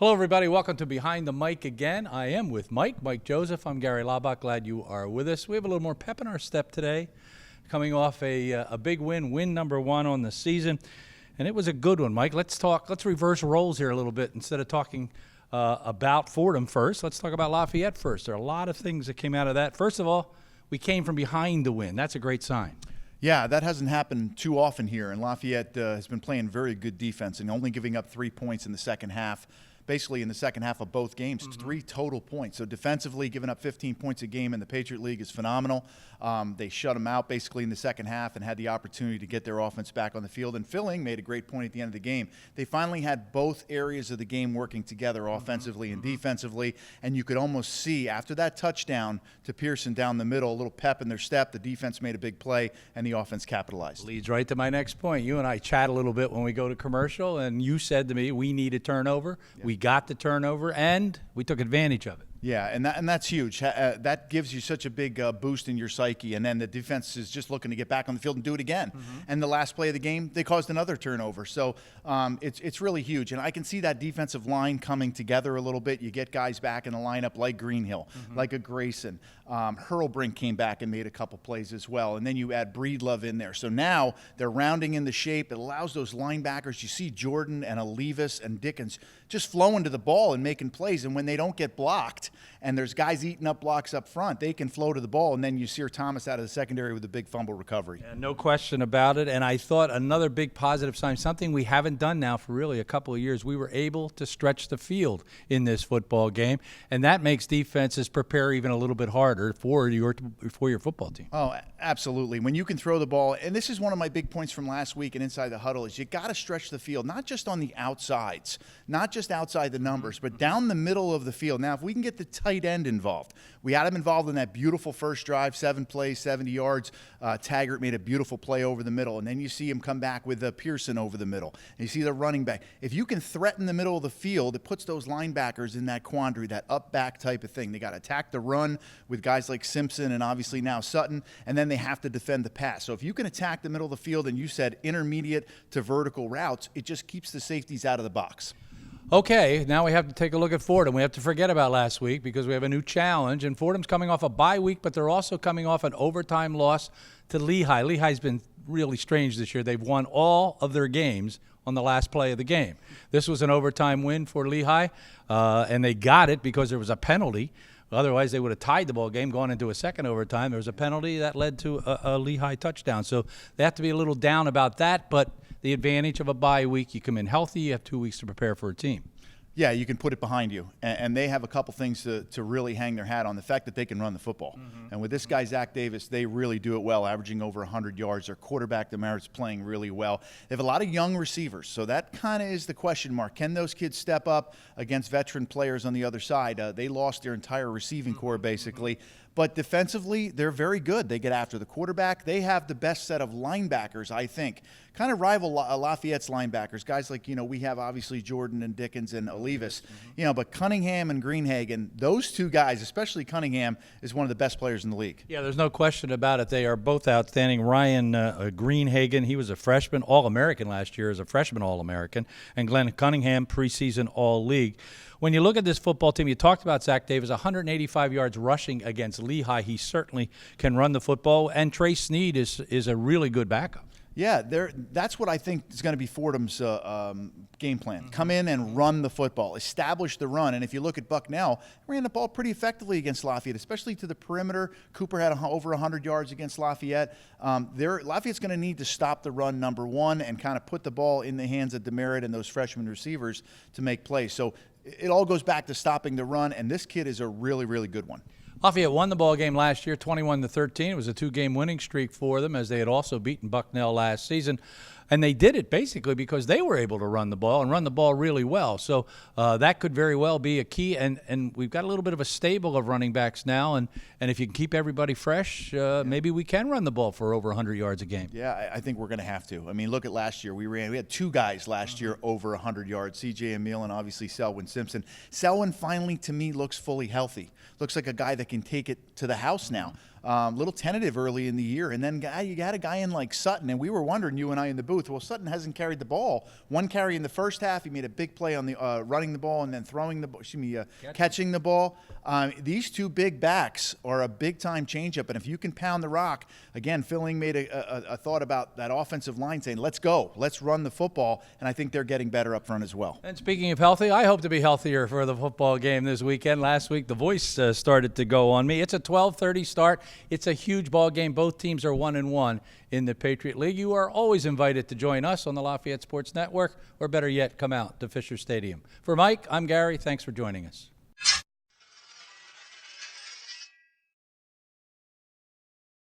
Hello, everybody. Welcome to Behind the Mic again. I am with Mike Joseph. I'm Gary Laubach. Glad you are with us. We have a little more pep in our step today, coming off a big win number 1 on the season, and it was a good one, Mike. Let's reverse roles here a little bit. Instead of talking about Fordham first, let's talk about Lafayette first. There are a lot of things that came out of that. First of all, we came from behind to win. That's a great sign. Yeah, that hasn't happened too often here, and Lafayette has been playing very good defense and only giving up 3 points in the second half. Basically in the second half of both games, 3 total points. So defensively, giving up 15 points a game in the Patriot League is phenomenal. They shut them out basically in the second half and had the opportunity to get their offense back on the field. And Filling made a great point at the end of the game. They finally had both areas of the game working together, offensively and defensively. And you could almost see after that touchdown to Pearson down the middle, a little pep in their step. The defense made a big play, and the offense capitalized. Leads right to my next point. You and I chat a little bit when we go to commercial, and you said to me, we need a turnover. Yeah. We got the turnover, and we took advantage of it. Yeah, and that's huge. That gives you such a big boost in your psyche, and then the defense is just looking to get back on the field and do it again. And the last play of the game, they caused another turnover. So it's really huge, and I can see that defensive line coming together a little bit. You get guys back in the lineup like Greenhill, like a Grayson. Hurlbrink came back and made a couple plays as well, and then you add Breedlove in there. So now they're rounding in the shape. It allows those linebackers. You see Jordan and Levis and Dickens just flowing to the ball and making plays, and when they don't get blocked, and there's guys eating up blocks up front, they can flow to the ball, and then you see Thomas out of the secondary with a big fumble recovery. Yeah, no question about it, and I thought another big positive sign, something we haven't done now for really a couple of years, we were able to stretch the field in this football game, and that makes defenses prepare even a little bit harder for your football team. Oh, absolutely. When you can throw the ball, and this is one of my big points from last week and Inside the Huddle, is you got to stretch the field, not just on the outsides, not just outside the numbers, but down the middle of the field. Now, if we can get the tight end involved. We had him involved in that beautiful first drive, 7 plays, 70 yards. Taggart made a beautiful play over the middle, and then you see him come back with Pearson over the middle. And you see the running back. If you can threaten the middle of the field, it puts those linebackers in that quandary, that up-back type of thing. They got to attack the run with guys like Simpson and obviously now Sutton, and then they have to defend the pass. So if you can attack the middle of the field, and you said intermediate to vertical routes, it just keeps the safeties out of the box. Okay, now we have to take a look at Fordham. We have to forget about last week because we have a new challenge, and Fordham's coming off a bye week, but they're also coming off an overtime loss to Lehigh. Lehigh's been really strange this year. They've won all of their games on the last play of the game. This was an overtime win for Lehigh, and they got it because there was a penalty. Otherwise, they would have tied the ball game going into a second overtime. There was a penalty that led to a Lehigh touchdown. So they have to be a little down about that, but the advantage of a bye week, you come in healthy, you have 2 weeks to prepare for a team. Yeah, you can put it behind you. And they have a couple things to really hang their hat on, the fact that they can run the football. And with this guy, Zach Davis, they really do it well, averaging over 100 yards. Their quarterback, Demerit's playing really well. They have a lot of young receivers, so that kind of is the question mark. Can those kids step up against veteran players on the other side? They lost their entire receiving core, basically. But defensively, they're very good. They get after the quarterback. They have the best set of linebackers, I think. Kind of rival Lafayette's linebackers. Guys like, we have obviously Jordan and Dickens and Levis. But Cunningham and Greenhagen, those two guys, especially Cunningham, is one of the best players in the league. Yeah, there's no question about it. They are both outstanding. Ryan Greenhagen, he was a freshman All-American last year as a freshman All-American. And Glenn Cunningham, preseason All-League. When you look at this football team, you talked about Zach Davis, 185 yards rushing against Lehigh. He certainly can run the football. And Trey Sneed is a really good backup. Yeah, that's what I think is going to be Fordham's game plan. Come in and run the football, establish the run. And if you look at Bucknell, ran the ball pretty effectively against Lafayette, especially to the perimeter. Cooper had over 100 yards against Lafayette. Lafayette's going to need to stop the run, number one, and kind of put the ball in the hands of Demerit and those freshman receivers to make plays. So it all goes back to stopping the run, and this kid is a really, really good one. Lafayette won the ball game last year, 21-13. It was a 2-game winning streak for them, as they had also beaten Bucknell last season. And they did it basically because they were able to run the ball and run the ball really well. So that could very well be a key. And we've got a little bit of a stable of running backs now. And if you can keep everybody fresh, maybe we can run the ball for over 100 yards a game. Yeah, I think we're going to have to. I mean, look at last year. We had 2 guys last year over 100 yards, C.J. Emile and obviously Selwyn Simpson. Selwyn finally, to me, looks fully healthy. Looks like a guy that can take it to the house now. little tentative early in the year. And then you got a guy in like Sutton, and we were wondering, you and I in the booth, well, Sutton hasn't carried the ball. One carry in the first half. He made a big play on the running the ball and then throwing the ball, catching the ball. These two big backs are a big-time changeup. And if you can pound the rock, again, Filling made a thought about that offensive line saying, let's go, let's run the football. And I think they're getting better up front as well. And speaking of healthy, I hope to be healthier for the football game this weekend. Last week, the voice started to go on me. It's a 12:30 start. It's a huge ball game. Both teams are 1-1 in the Patriot League. You are always invited to join us on the Lafayette Sports Network, or better yet, come out to Fisher Stadium. For Mike, I'm Gary. Thanks for joining us.